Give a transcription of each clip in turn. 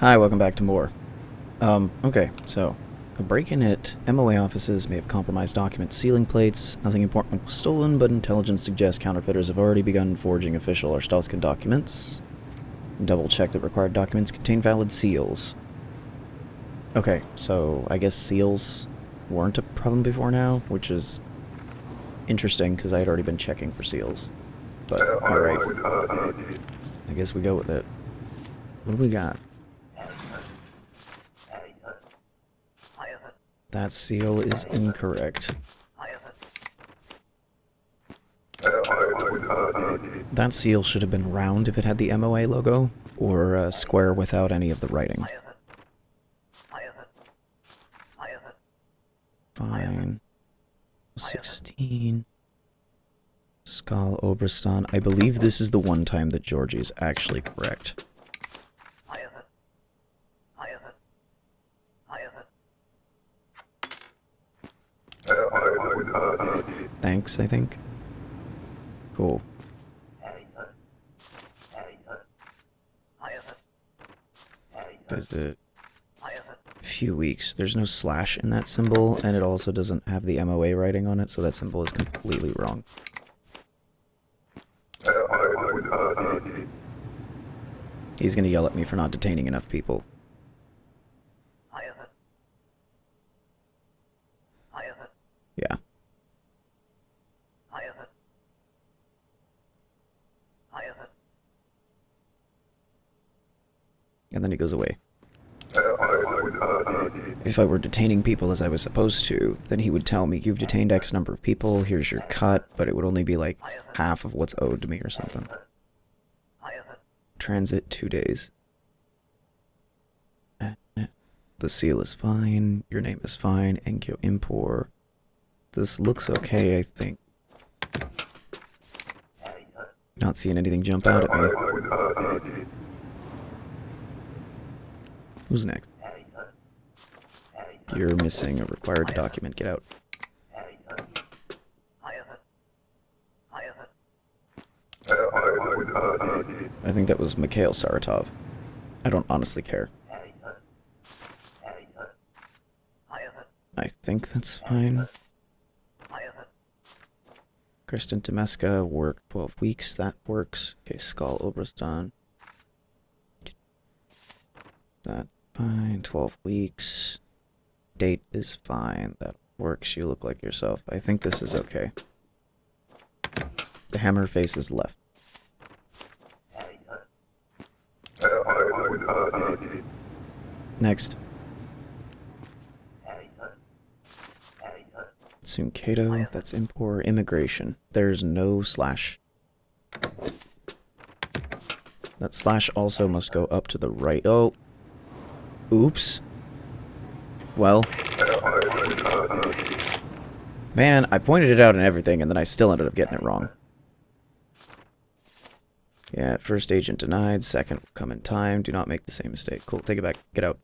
Hi, welcome back to more. Okay, so a break-in at MOA offices may have compromised documents, sealing plates. Nothing important was stolen, but intelligence suggests counterfeiters have already begun forging official or Stalskin documents. Double check that required documents contain valid seals. Okay, so I guess seals weren't a problem before now, which is interesting because I had already been checking for seals. But alright, I guess we go with it. What do we got? That seal is incorrect. That seal should have been round if it had the MOA logo, or square without any of the writing. Fine. 16. Skal Obristan. I believe this is the one time that Georgie's actually correct. Thanks, I think. Cool. There's a few weeks. There's no slash in that symbol, and it also doesn't have the MOA writing on it, so that symbol is completely wrong. He's gonna yell at me for not detaining enough people. Yeah. And then he goes away. If I were detaining people as I was supposed to, then he would tell me, you've detained X number of people, here's your cut, but it would only be like half of what's owed to me or something. Transit 2 days. The seal is fine, your name is fine, Enkyo Impor. This looks okay, I think. Not seeing anything jump out at me. Who's next? You're missing a required document. Get out. I think that was Mikhail Saratov. I don't honestly care. I think that's fine. Kristen Temeska, work 12 weeks. That works. Okay, Skal Obristan. That fine. 12 weeks. Date is fine. That works. You look like yourself. I think this is okay. The hammer face is left. Next. Tsunkato, that's import immigration. There's no slash. That slash also must go up to the right. Oh. Oops. Well. Man, I pointed it out and everything, and then I still ended up getting it wrong. Yeah, first agent denied, second will come in time. Do not make the same mistake. Cool, take it back. Get out.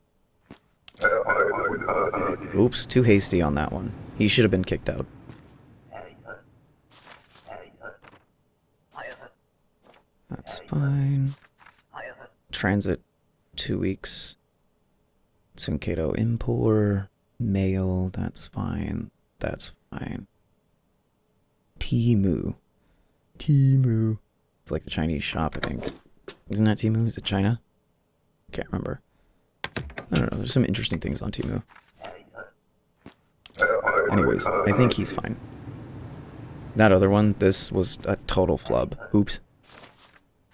Oops, too hasty on that one. He should have been kicked out. That's fine. Transit 2 weeks. Tsunkato Impor. Mail, that's fine. That's fine. Temu. Temu. It's like a Chinese shop, I think. Isn't that Temu? Is it China? Can't remember. I don't know, there's some interesting things on Temu. Anyways, I think he's fine. That other one, this was a total flub. Oops.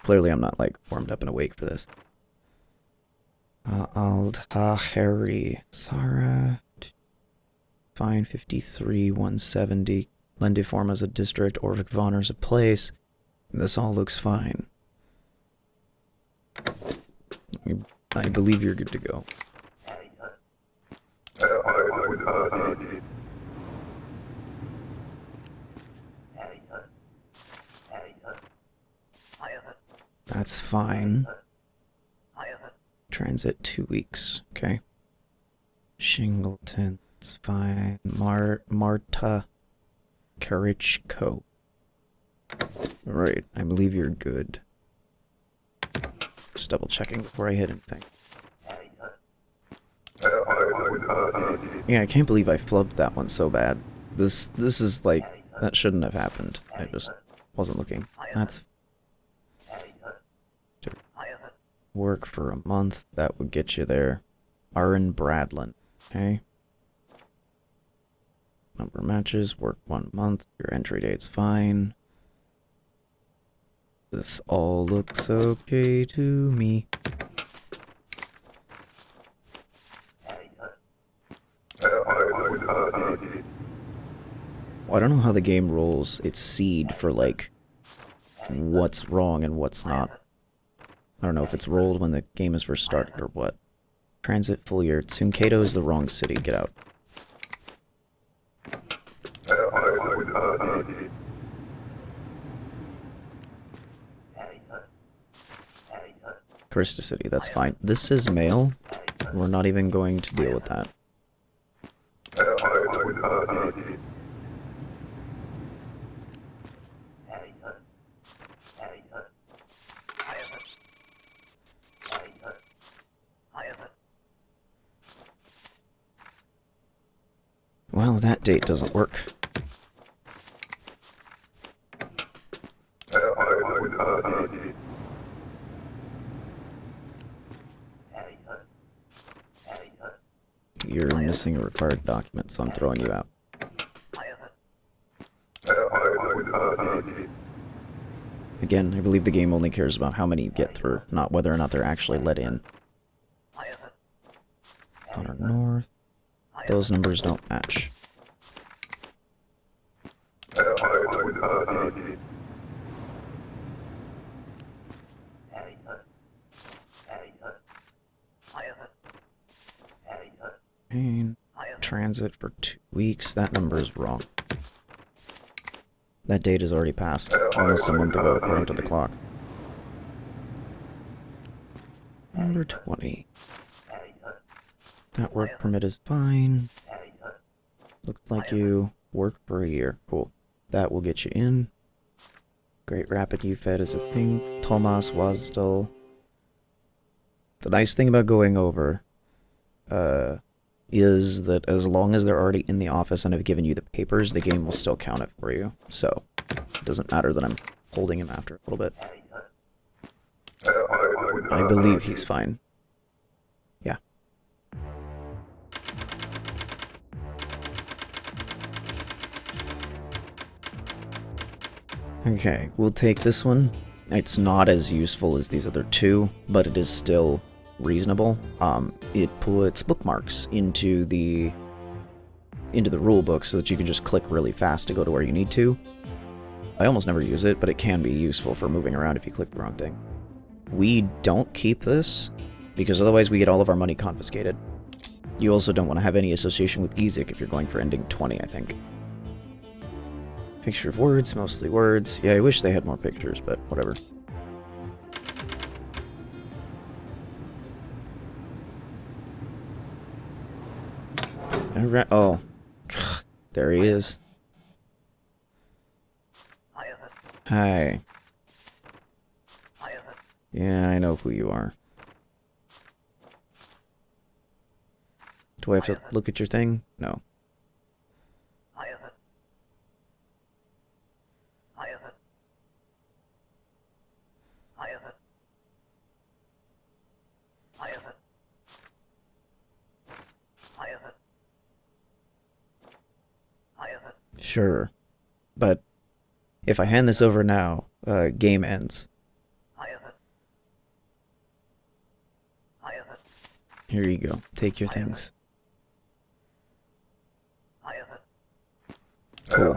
Clearly I'm not, like, warmed up and awake for this. Al-Tahiri. Sarah. Fine, 53, 170. Lendiform as a district, Orvik Vonner as a place. This all looks fine. I believe you're good to go. That's fine. Transit 2 weeks. Okay. Shingleton. It's fine. Marta Karichko. Alright, I believe you're good. Just double checking before I hit anything. Yeah, I can't believe I flubbed that one so bad. This is like, that shouldn't have happened. I just wasn't looking. That's... Work for a month, that would get you there. Aaron Bradlin, okay? Number of matches, work 1 month, your entry date's fine. This all looks okay to me. Well, I don't know how the game rolls its seed for, like, what's wrong and what's not. I don't know if it's rolled when the game is first started or what. Transit full year. Tsunkado is the wrong city. Get out. Krista City, that's fine. This is mail. We're not even going to deal with that. Well, that date doesn't work. You're missing a required document, so I'm throwing you out. Again, I believe the game only cares about how many you get through, not whether or not they're actually let in. Connor North. Those numbers don't match. Transit for 2 weeks. That number is wrong. That date has already passed. Almost a month ago, according to the clock. Number 20. That work permit is fine. Looks like you work for a year. Cool. That will get you in. Great Rapid UFED is a thing. Thomas Wasdal. The nice thing about going over, is that as long as they're already in the office and have given you the papers, the game will still count it for you. So, it doesn't matter that I'm holding him after a little bit. I believe he's fine. Yeah. Okay, we'll take this one. It's not as useful as these other two, but it is still reasonable. It puts bookmarks into the rule book so that you can just click really fast to go to where you need to. I almost never use it, but it can be useful for moving around if you click the wrong thing. We don't keep this, because otherwise we get all of our money confiscated. You also don't want to have any association with Gizik if you're going for ending 20, I think. Picture of words, mostly words. Yeah, I wish they had more pictures, but whatever. Oh, God, there he is. Hi. Yeah, I know who you are. Do I have to look at your thing? No. Sure. But if I hand this over now, game ends. Here you go. Take your things. Cool.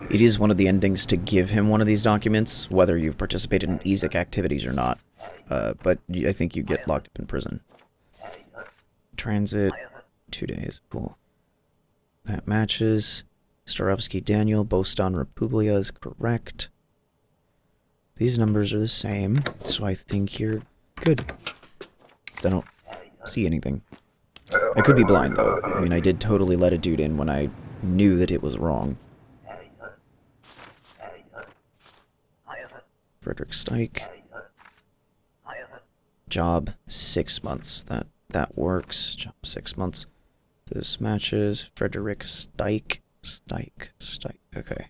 It is one of the endings to give him one of these documents, whether you've participated in EZIC activities or not. But I think you get locked up in prison. Transit, 2 days. Cool. That matches. Starovsky Daniel, Boston Republia is correct. These numbers are the same, so I think you're good. I don't see anything. I could be blind, though. I mean, I did totally let a dude in when I knew that it was wrong. Frederick Steik. Job, 6 months. That that works. Jump 6 months. This matches. Frederick Stike. Okay.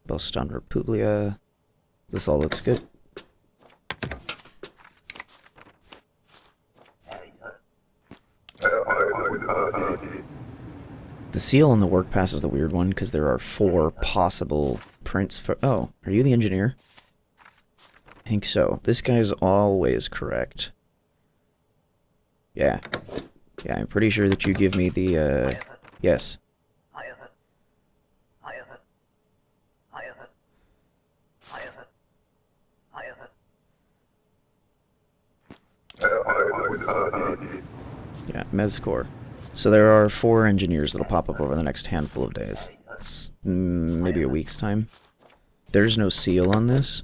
Boston Republia. This all looks good. The seal on the work pass is the weird one, because there are 4 possible prints for... Oh, are you the engineer? I think so. This guy's always correct. Yeah. Yeah, I'm pretty sure that you give me the, yes. Yeah, Mezcor. So there are 4 engineers that'll pop up over the next handful of days. It's maybe a week's time. There's no seal on this,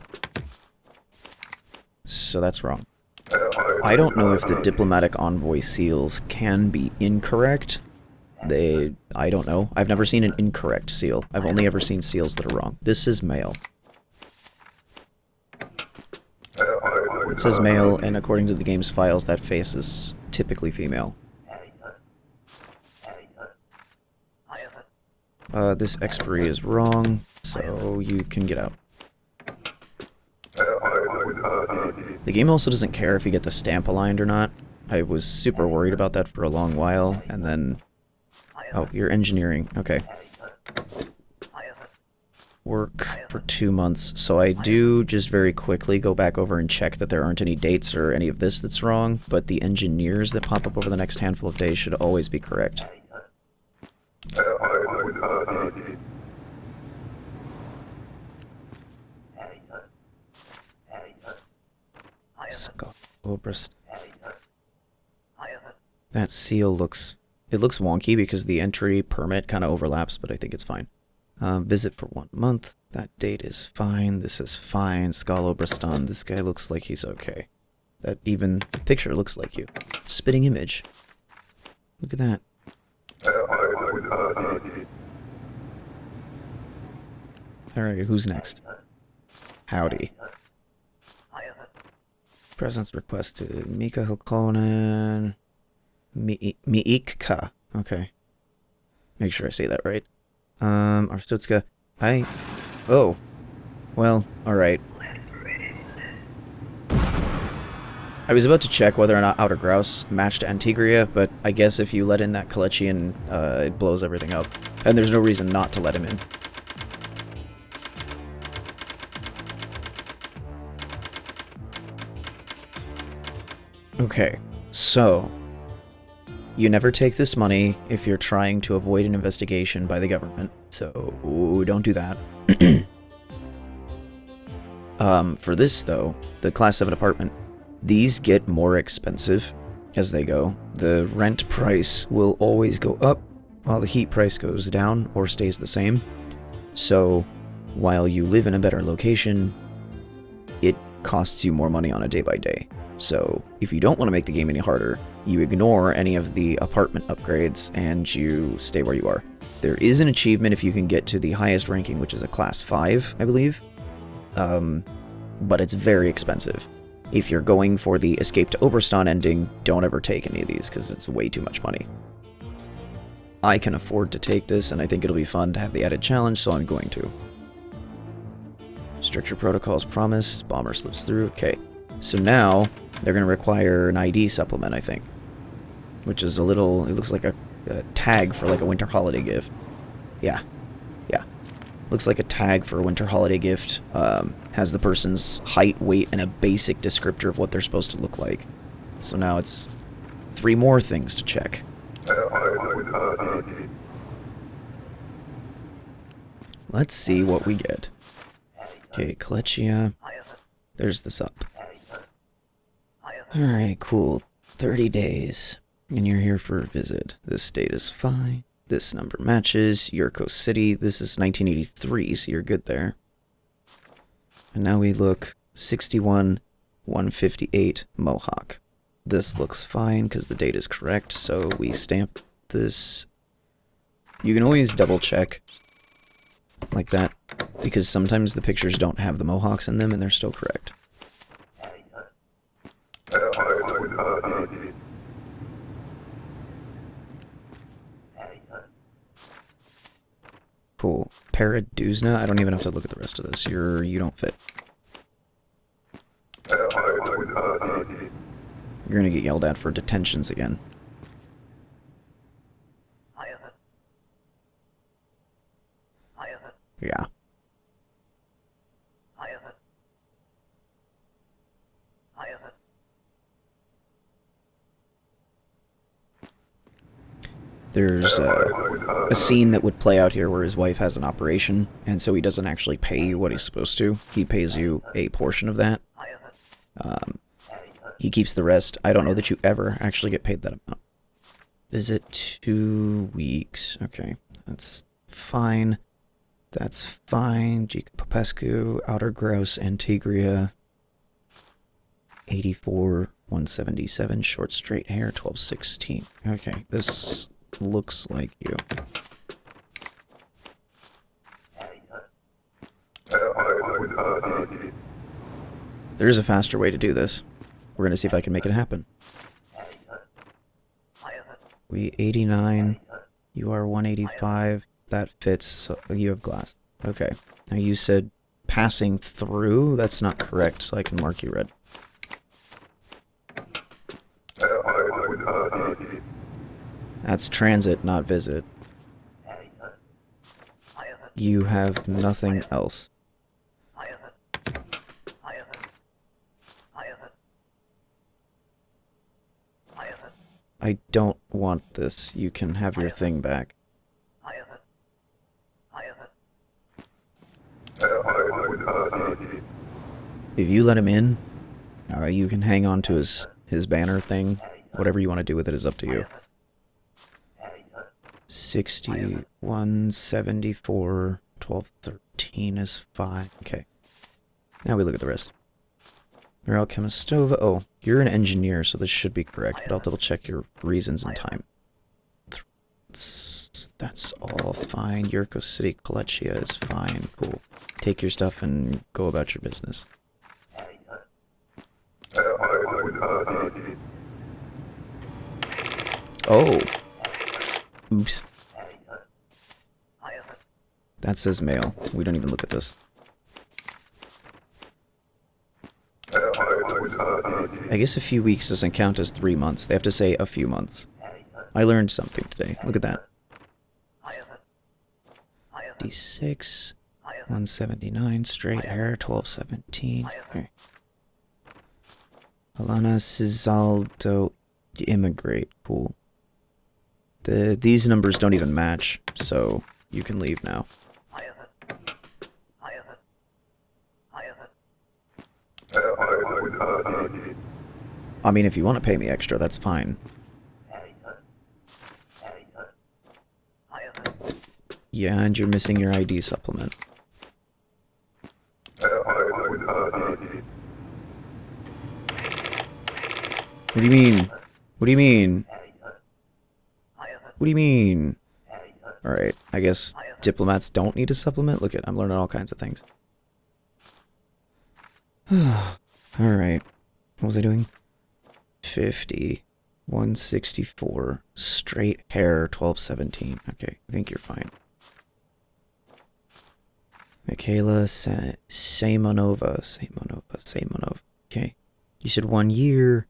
so that's wrong. I don't know if the diplomatic envoy seals can be incorrect. I don't know. I've never seen an incorrect seal. I've only ever seen seals that are wrong. This is male. It says male, and according to the game's files, that face is typically female. This expiry is wrong, so you can get out. The game also doesn't care if you get the stamp aligned or not. I was super worried about that for a long while, and then... Oh, you're engineering. Okay. Work for 2 months. So I do just very quickly go back over and check that there aren't any dates or any of this that's wrong, but the engineers that pop up over the next handful of days should always be correct. That seal looks... It looks wonky because the entry permit kind of overlaps, but I think it's fine. Visit for 1 month. That date is fine. This is fine. Scalobristan. This guy looks like he's okay. That even picture looks like you. Spitting image. Look at that. Alright, who's next? Howdy. Presence requested. Mika Hilkonen. Miikka. Okay. Make sure I say that right. Arstutska. Hi. Oh. Well, alright. I was about to check whether or not Outer Grouse matched Antigria, but I guess if you let in that Kalechian, it blows everything up. And there's no reason not to let him in. Okay, so... You never take this money if you're trying to avoid an investigation by the government, so don't do that. For this, though, the Class 7 apartment, these get more expensive as they go. The rent price will always go up, while the heat price goes down or stays the same. So, while you live in a better location, it costs you more money on a day-by-day. So, if you don't want to make the game any harder, you ignore any of the apartment upgrades and you stay where you are. There is an achievement if you can get to the highest ranking, which is a Class 5, I believe. But it's very expensive. If you're going for the Escape to Oberstan ending, don't ever take any of these, because it's way too much money. I can afford to take this, and I think it'll be fun to have the added challenge, so I'm going to. Stricter protocols promised. Bomber slips through. Okay. So now, they're going to require an ID supplement, I think. Which is a little... It looks like a tag for like a winter holiday gift. Yeah. Yeah. Looks like a tag for a winter holiday gift. Has the person's height, weight, and a basic descriptor of what they're supposed to look like. So now it's 3 more things to check. Let's see what we get. Okay, Kalechia. There's the sup. Alright, cool. 30 days. And you're here for a visit. This date is fine. This number matches. Yurko City. This is 1983, so you're good there. And now we look 61, 158, Mohawk. This looks fine because the date is correct, so we stamp this. You can always double check like that, because sometimes the pictures don't have the Mohawks in them and they're still correct. Cool. Paraduzna? I don't even have to look at the rest of this. You don't fit. You're gonna get yelled at for detentions again. Yeah. There's a scene that would play out here where his wife has an operation, and so he doesn't actually pay you what he's supposed to. He pays you a portion of that. He keeps the rest. I don't know that you ever actually get paid that amount. Visit 2 weeks. Okay, that's fine. That's fine. Gica Popescu, Outer Grouse, Antigria. 84, 177, short straight hair, 1216. Okay, this looks like you. There's a faster way to do this. We're gonna see if I can make it happen. We 89, you are 185, that fits, so you have glass. Okay, now you said passing through, that's not correct, so I can mark you red. That's transit, not visit. You have nothing else. I don't want this. You can have your thing back. If you let him in, you can hang on to his banner thing. Whatever you want to do with it is up to you. 60, 174, 1213 is fine. Okay. Now we look at the rest. Miral Chemistova. Oh, you're an engineer, so this should be correct, but I'll double check your reasons and time. That's all fine. Yurko City Kolechia is fine. Cool. Take your stuff and go about your business. Oh. Oops. That says mail. We don't even look at this. I guess a few weeks doesn't count as 3 months. They have to say a few months. I learned something today. Look at that. D6, 179, straight hair, 1217. Okay. Alana Cizaldo, immigrate. Cool. These numbers don't even match, so you can leave now. I mean, if you want to pay me extra, that's fine. Yeah, and you're missing your ID supplement. What do you mean? What do you mean? What do you mean? Alright, I guess diplomats don't need a supplement? Look at, I'm learning all kinds of things. Alright, what was I doing? 50, 164, straight hair, 1217. Okay, I think you're fine. Michaela Saymonova. Okay, you said 1 year.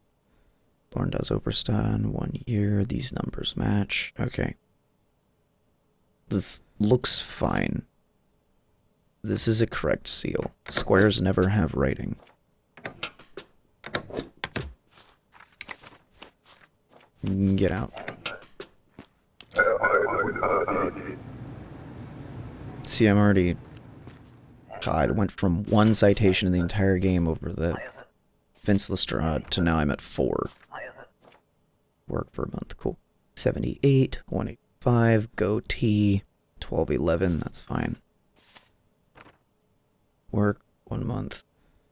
Lauren does Oberstan, 1 year. These numbers match. Okay. This looks fine. This is a correct seal. Squares never have writing. Get out. See, I'm already... God, I went from 1 citation in the entire game over the Vince Lestrade to now I'm at 4. Work for a month, cool. 78, 185, goatee, 1211, that's fine. Work, 1 month.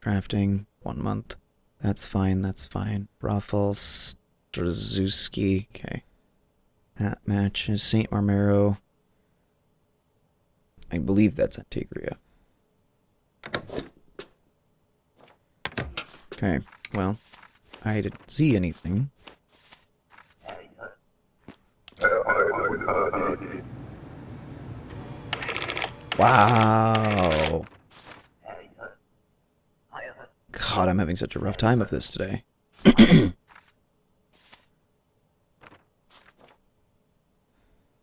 Drafting, 1 month. That's fine, that's fine. Rafael Strzezuski, okay. That matches. St. Marmero. I believe that's Antigria. Okay, well, I didn't see anything. Wow. God, I'm having such a rough time of this today.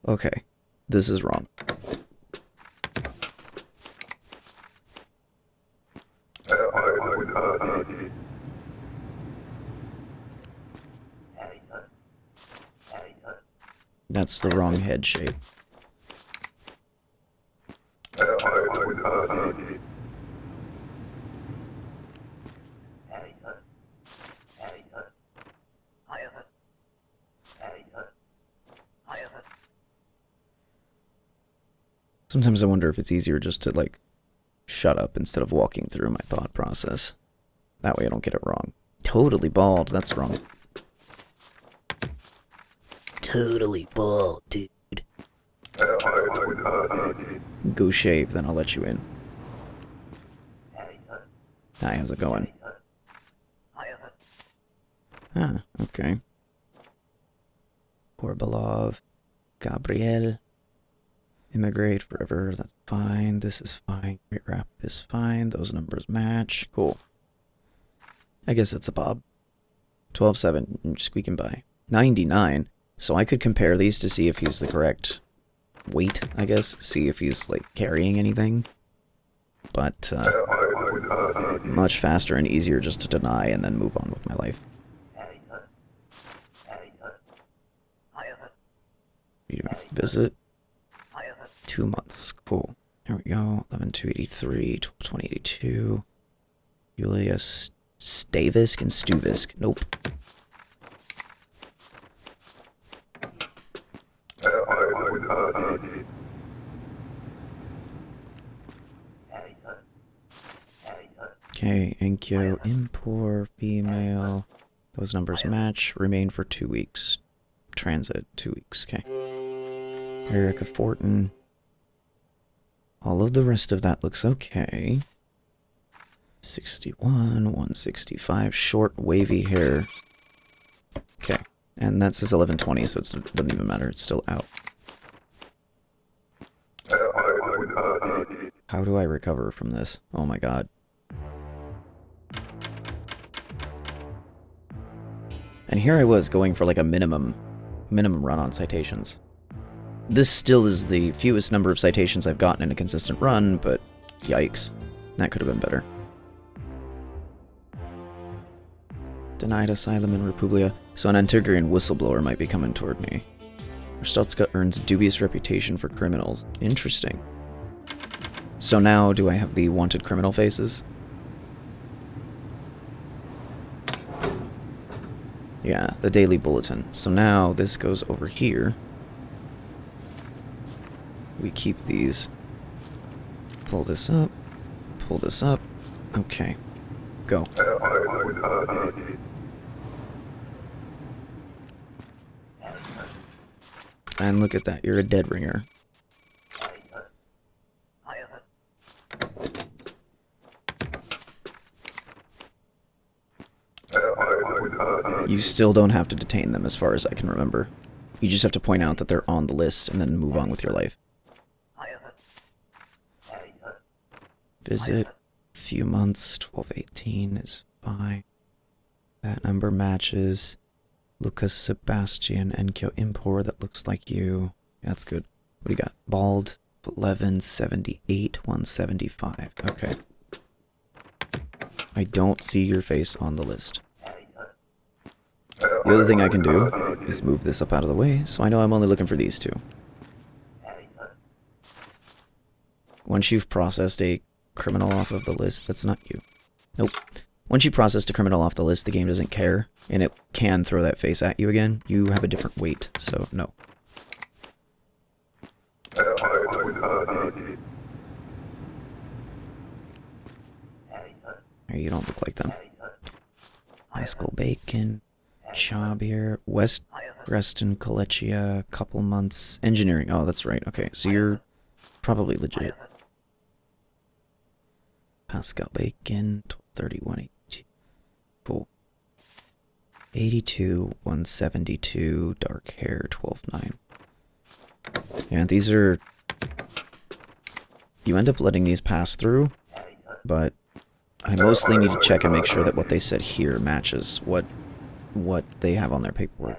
Okay, this is wrong. That's the wrong head shape. Sometimes I wonder if it's easier just to, like, shut up instead of walking through my thought process. That way I don't get it wrong. Totally bald, that's wrong. Totally bald, dude. Go shave, then I'll let you in. Hi, how's it going? Ah, okay. Korbalov, Gabriel. Immigrate forever, that's fine. This is fine. Great Rapid is fine. Those numbers match. Cool. I guess that's a Bob. 12-7, squeaking by. 99. So I could compare these to see if he's the correct weight, I guess. See if he's, like, carrying anything. But, much faster and easier just to deny and then move on with my life. Visit. 2 months. Cool. There we go. 11-283, 12-2082. Julius Stavisk and Stuvisk. Nope. Okay, Enkyo, Impor, female. Those numbers match. Remain for 2 weeks. Transit, 2 weeks. Okay. Erica Fortin. All of the rest of that looks okay. 61, 165, short, wavy hair. Okay, and that says 1120, so it doesn't even matter, it's still out. How do I recover from this? Oh my god. And here I was going for like a minimum run on citations. This still is the fewest number of citations I've gotten in a consistent run, but yikes. That could have been better. Denied asylum in Republia, so an Antigrian whistleblower might be coming toward me. Rostotska earns dubious reputation for criminals. Interesting. So now, do I have the wanted criminal faces? Yeah, the daily bulletin. So now, this goes over here. We keep these. Pull this up. Pull this up. Okay. Go. And look at that, you're a dead ringer. You still don't have to detain them as far as I can remember. You just have to point out that they're on the list and then move on with your life. Visit, few months, 12-18 is fine. That number matches. Lucas Sebastian Enkyo Impor, that looks like you. That's good. What do you got? Bald, 1178, 175. Okay. I don't see your face on the list. The other thing I can do is move this up out of the way, so I know I'm only looking for these two. Once you've processed a criminal off of the list, that's not you. Nope. Once you processed a criminal off the list, the game doesn't care, and it can throw that face at you again. You have a different weight, so no. You don't look like them. High School Bacon, job here, West Reston, Kolechia, couple months, engineering. Oh, that's right. Okay, so you're probably legit. Pascal Bacon, 1231. Cool. 82, 172, dark hair, 12.9. Yeah, these are... You end up letting these pass through, but I mostly need to check and make sure that what they said here matches what they have on their paperwork.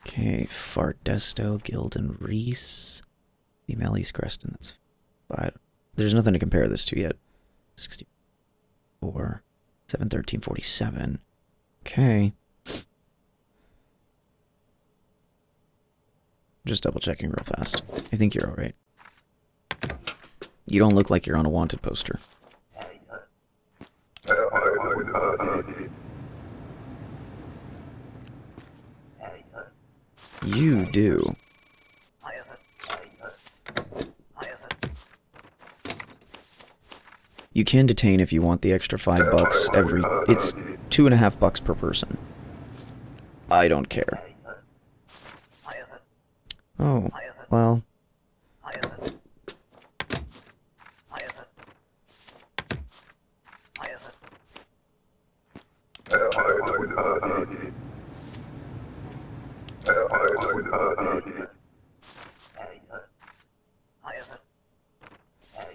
Okay, Fardesto, Gildan Reese, female East Creston, that's 5. There's nothing to compare this to yet. 64, 71347. Okay. Just double checking real fast. I think you're alright. You don't look like you're on a wanted poster. You do. You can detain if you want the extra $5 every... It's $2.50 per person. I don't care. Oh, well...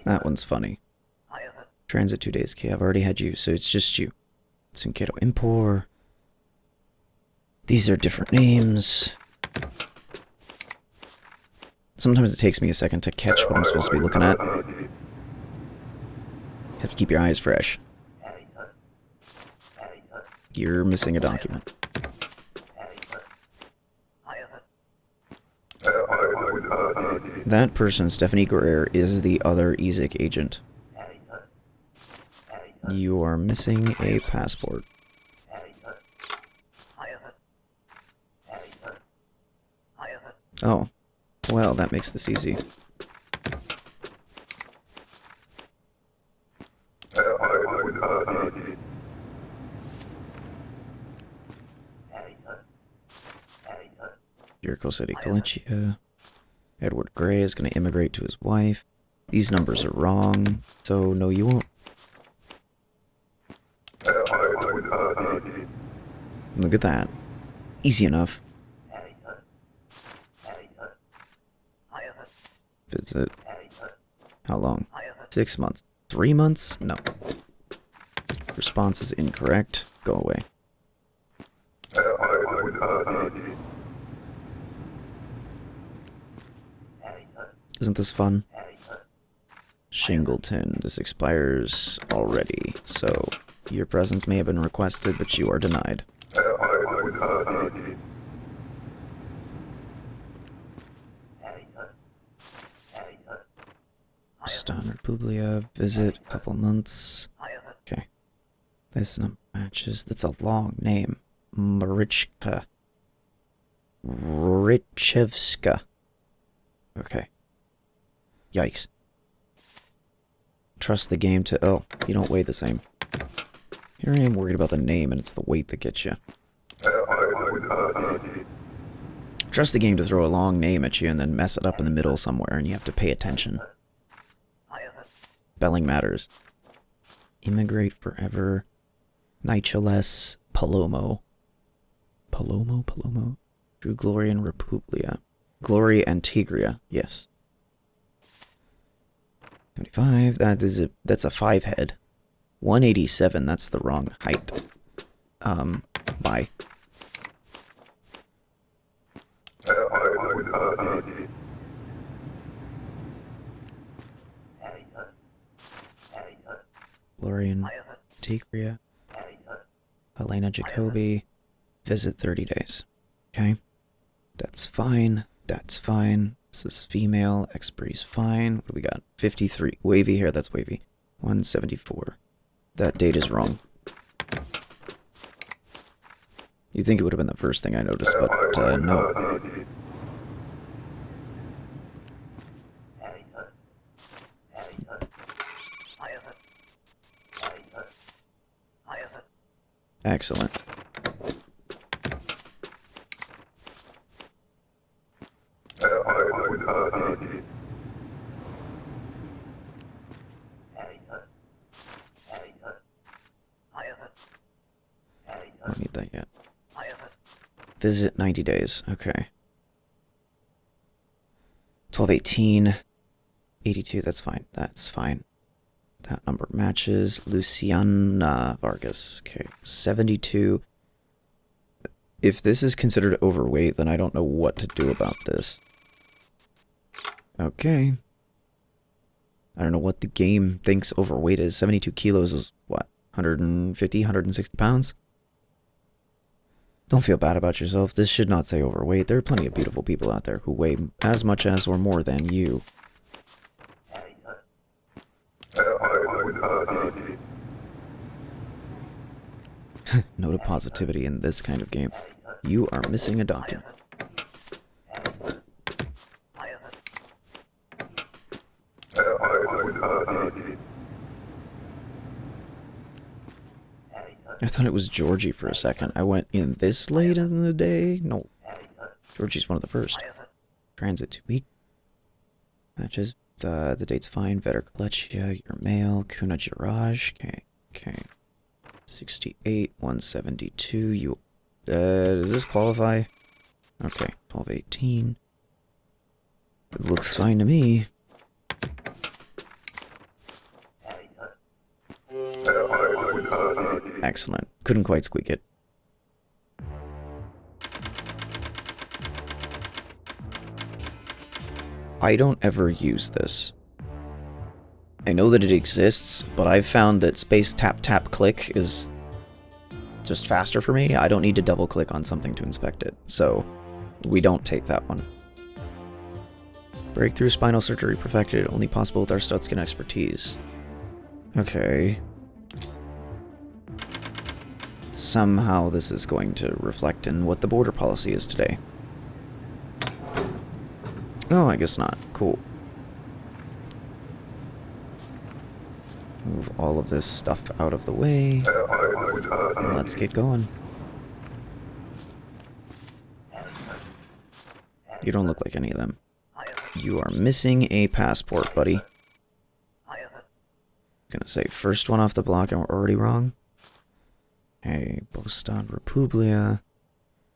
That one's funny. Transit 2 days. Okay, I've already had you, so it's just you. Sunketo Impor. These are different names. Sometimes it takes me a second to catch what I'm supposed to be looking at. You have to keep your eyes fresh. You're missing a document. That person, Stephanie Guerrero, is the other EZIC agent. You are missing a passport. Oh. Well, that makes this easy. Jericho City, Galicia. Edward Gray is going to immigrate to his wife. These numbers are wrong, so no, you won't. Look at that. Easy enough. Visit. How long? 6 months. 3 months? No. Response is incorrect. Go away. Isn't this fun? Shingleton. This expires already, so your presence may have been requested, but you are denied. Stan Republia, visit, couple months. Okay. This number matches. That's a long name. Marichka. Richevska. Okay. Yikes. Trust the game to... Oh, you don't weigh the same. Here I am worried about the name, and it's the weight that gets you. Trust the game to throw a long name at you and then mess it up in the middle somewhere, and you have to pay attention. Spelling matters. Immigrate forever. Nicholas Palomo. Palomo? True Glory and Republia. Glory Antigria, yes. 75, that's a 5 head. 187, that's the wrong height. Bye. Lorian Tigria. Elena Jacobi. Visit 30 days. Okay. That's fine. That's fine. This is female. Expiry's fine. What do we got? 53. Wavy hair, that's wavy. 174. That date is wrong. You'd think it would have been the first thing I noticed, but no. Excellent. Don't need that yet. Visit 90 days. Okay. 1218. 82, that's fine. That's fine. That number matches. Luciana Vargas. Okay, 72. If this is considered overweight, then I don't know what to do about this. Okay. I don't know what the game thinks overweight is. 72 kilos is what? 150, 160 pounds? Don't feel bad about yourself. This should not say overweight. There are plenty of beautiful people out there who weigh as much as or more than you. Note of positivity in this kind of game. You are missing a document. I thought it was Georgie for a second. I went in this late in the day? No. Georgie's one of the first. Transit 2 week. Matches. The date's fine. Vetter Kolechia, your male. Kuna Jiraj. Okay. 68, 172. You. Does this qualify? Okay. 1218. It looks fine to me. Excellent. Couldn't quite squeak it. I don't ever use this. I know that it exists, but I've found that space tap tap click is just faster for me. I don't need to double click on something to inspect it, so we don't take that one. Breakthrough spinal surgery perfected, only possible with our Stutzkin expertise. Okay. Somehow this is going to reflect in what the border policy is today. Oh, I guess not. Cool. Move all of this stuff out of the way. And let's get going. You don't look like any of them. You are missing a passport, buddy. Gonna say first one off the block and we're already wrong. Hey, Boston Republia.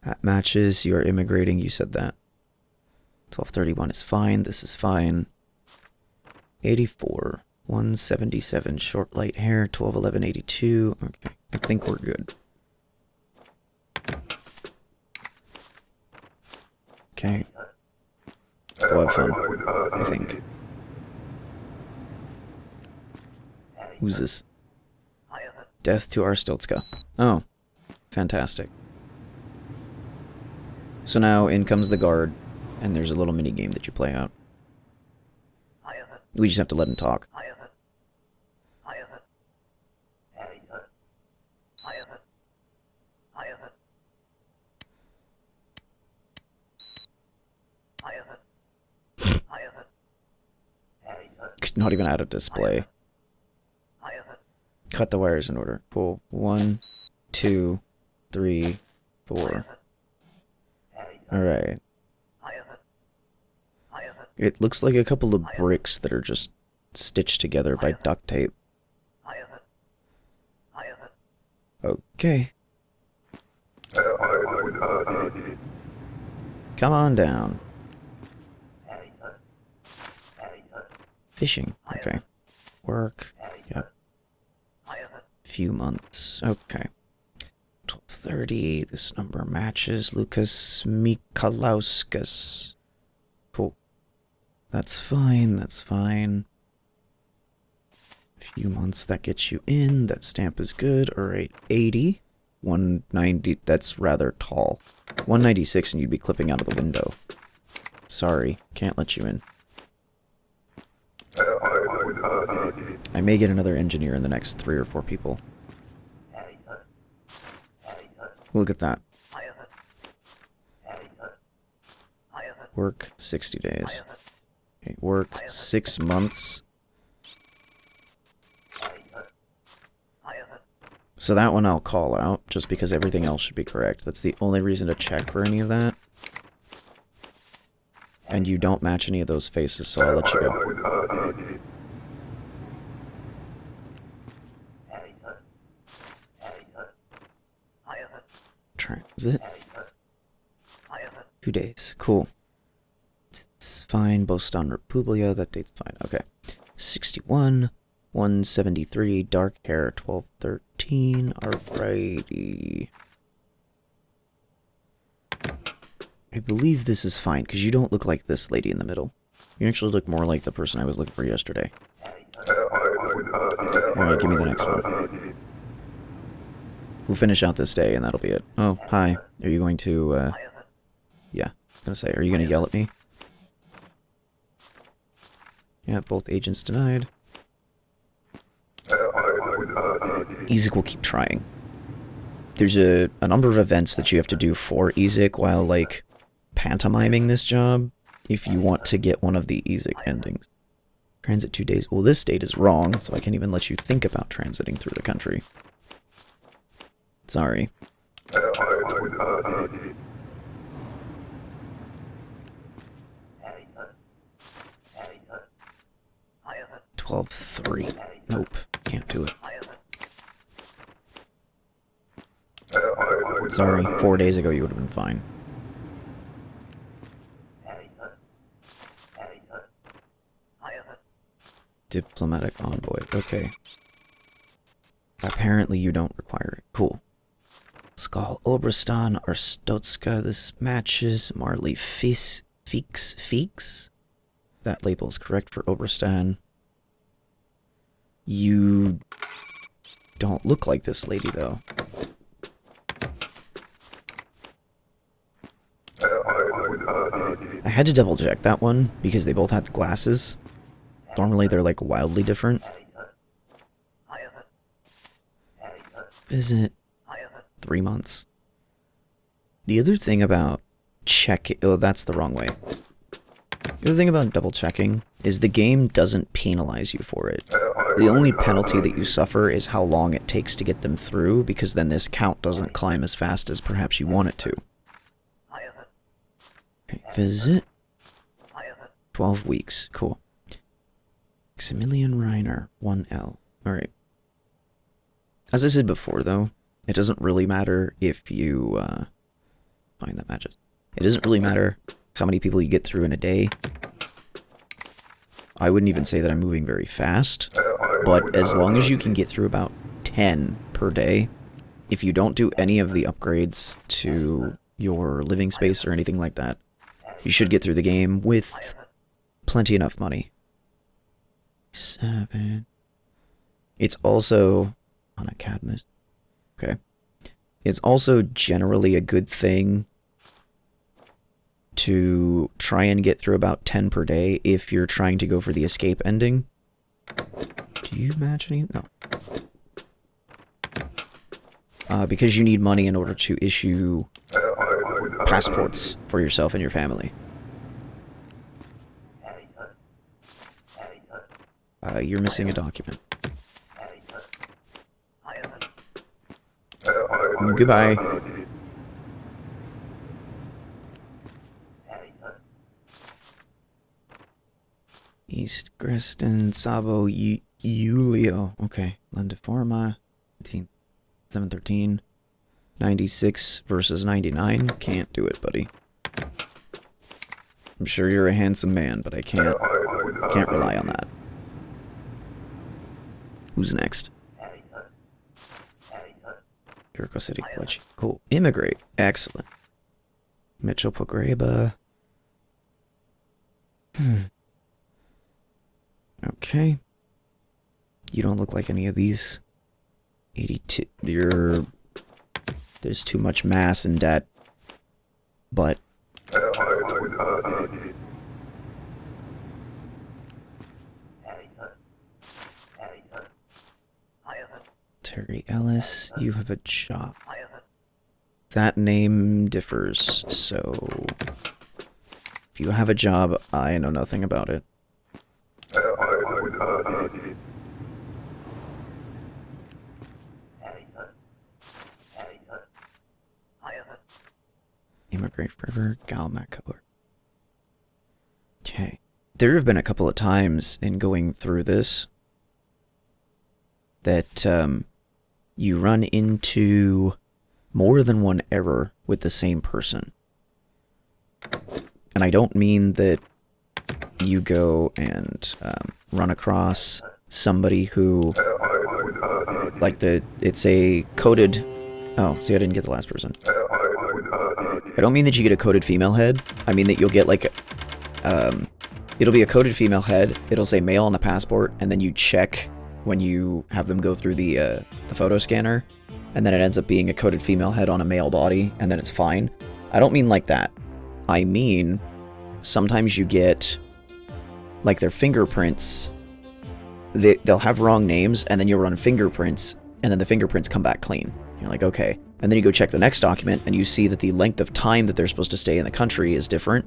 That matches. You are immigrating. You said that. 1231 is fine. This is fine. 84. 177. Short light hair. 1211 82. Okay. I think we're good. Okay. Go have fun. I think. Who's this? Death to our Stiltzka. Oh. Fantastic. So now in comes the guard, and there's a little mini game that you play out. We just have to let him talk. Not even out of display. Cut the wires in order. Cool. 1, 2, 3, 4. Alright. It looks like a couple of bricks that are just stitched together by duct tape. Okay. Come on down. Fishing. Okay. Work. Yep. Few months. Okay. 1230. This number matches Lucas Mikalauskas. Cool. That's fine. That's fine. Few months. That gets you in. That stamp is good. Alright. 80. 190. That's rather tall. 196 and you'd be clipping out of the window. Sorry. Can't let you in. I may get another engineer in the next 3 or 4 people. Look at that. Work 60 days. Okay, work 6 months. So that one I'll call out, just because everything else should be correct. That's the only reason to check for any of that. And you don't match any of those faces, so I'll let you go. Transit. 2 days. Cool. It's fine. Boston Republia, that date's fine. Okay. 61, 173, dark hair, 1213. Alrighty. I believe this is fine, because you don't look like this lady in the middle. You actually look more like the person I was looking for yesterday. Alright, give me the next one. We'll finish out this day, and that'll be it. Oh, hi. Are you going to, yeah, I was gonna say, are you gonna yell at me? Yeah, both agents denied. Ezek will keep trying. There's a number of events that you have to do for Ezek while, like, pantomiming this job if you want to get one of the Ezek endings. Transit 2 days. Well, this date is wrong, so I can't even let you think about transiting through the country. Sorry. 12-3. Nope, can't do it. Sorry, 4 days ago you would have been fine. Diplomatic envoy, okay. Apparently you don't require it. Cool. Skal Obristan, Arstotska, this matches. Marley Feeks? That label is correct for Obristan. You don't look like this lady, though. I had to double check that one, because they both had glasses. Normally they're, like, wildly different. Visit 3 months. The other thing about oh, that's the wrong way. The other thing about double checking is the game doesn't penalize you for it. The only penalty that you suffer is how long it takes to get them through, because then this count doesn't climb as fast as perhaps you want it to. Okay, visit. 12 weeks. Cool. Maximilian Reiner, 1L. Alright. As I said before, though, it doesn't really matter if you, find that matches. It doesn't really matter how many people you get through in a day. I wouldn't even say that I'm moving very fast, but as long as you can get through about 10 per day, if you don't do any of the upgrades to your living space or anything like that, you should get through the game with plenty enough money. 7. It's also on a Cadmus. Okay. It's also generally a good thing to try and get through about 10 per day if you're trying to go for the escape ending. Do you match any? No. Because you need money in order to issue passports for yourself and your family. You're missing a document. Goodbye. East Greston, Sabo, Julio. Okay. Landiforma. 713. 96 versus 99. Can't do it, buddy. I'm sure you're a handsome man, but I can't rely on that. Who's next? Jericho City Pledge. Cool. Immigrate. Excellent. Mitchell Pogreba. Okay. You don't look like any of these. 82. There's too much mass in debt. But Terry Ellis, you have a job. That name differs, so if you have a job, I know nothing about it. Immigrate Forever, Galmacoer. Okay. There have been a couple of times in going through this that you run into more than one error with the same person. And I don't mean that you go and run across somebody who, like it's a coded. Oh, see, I didn't get the last person. I don't mean that you get a coded female head. I mean that you'll get like, it'll be a coded female head. It'll say male on the passport, and then you check when you have them go through the photo scanner, and then it ends up being a coded female head on a male body, and then it's fine. I don't mean like that. I mean, sometimes you get, like, their fingerprints. They'll have wrong names, and then you'll run fingerprints, and then the fingerprints come back clean. You're like, okay. And then you go check the next document, and you see that the length of time that they're supposed to stay in the country is different,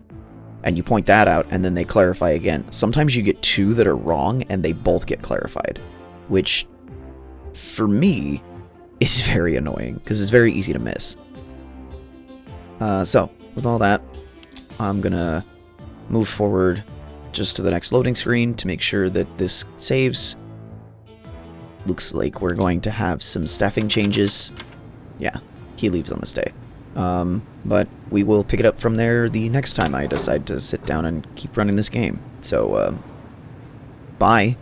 and you point that out, and then they clarify again. Sometimes you get two that are wrong, and they both get clarified, which, for me, is very annoying, because it's very easy to miss. So, with all that, I'm gonna move forward just to the next loading screen to make sure that this saves. Looks like we're going to have some staffing changes. Yeah, he leaves on this day. But we will pick it up from there the next time I decide to sit down and keep running this game. So, bye.